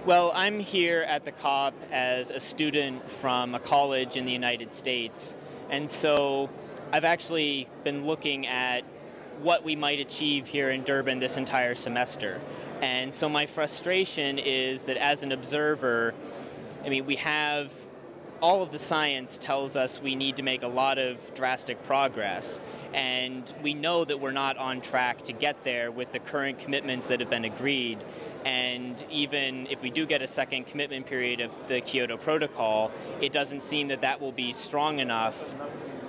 Well, I'm here at the COP as a student from a college in the United States, and so I've actually been looking at what we might achieve here in Durban this entire semester. And so my frustration is that as an observer, we have all of the science tells us we need to make a lot of drastic progress, and we know that we're not on track to get there with the current commitments that have been agreed. And even if we do get a second commitment period of the Kyoto Protocol, it doesn't seem that that will be strong enough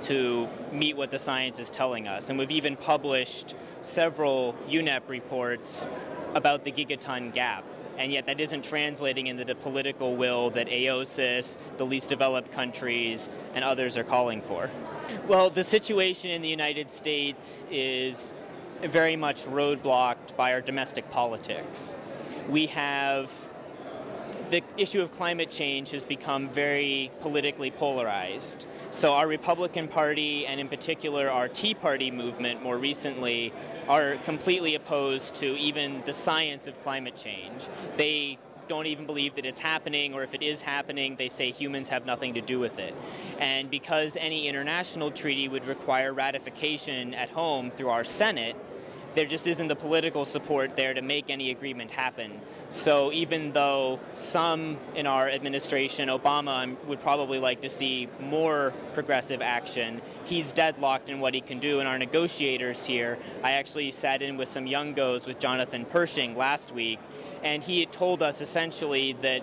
to meet what the science is telling us. And we've even published several UNEP reports about the gigaton gap. And yet that isn't translating into the political will that AOSIS, the least developed countries, and others are calling for. Well, the situation in the United States is very much roadblocked by our domestic politics. We have the issue of climate change has become very politically polarized. So our Republican Party, and in particular our Tea Party movement more recently, are completely opposed to even the science of climate change. They don't even believe that it's happening, or if it is happening, they say humans have nothing to do with it. And because any international treaty would require ratification at home through our Senate, there just isn't the political support there to make any agreement happen. So even though some in our administration, Obama, would probably like to see more progressive action, he's deadlocked in what he can do. And our negotiators here, I actually sat in with some youngos with Jonathan Pershing last week, and he had told us essentially that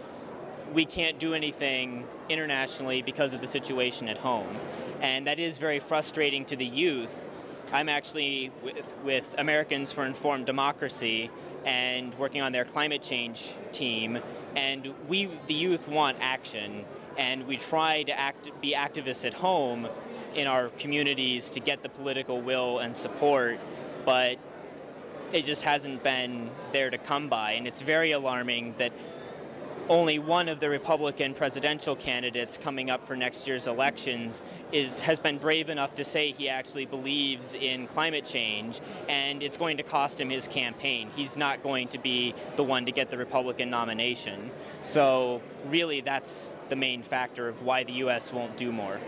we can't do anything internationally because of the situation at home. And that is very frustrating to the youth. I'm actually with Americans for Informed Democracy and working on their climate change team, and the youth, want action, and we try to be activists at home in our communities to get the political will and support, but it just hasn't been there to come by. And it's very alarming that only one of the Republican presidential candidates coming up for next year's elections has been brave enough to say he actually believes in climate change, and it's going to cost him his campaign. He's not going to be the one to get the Republican nomination. So really that's the main factor of why the U.S. won't do more.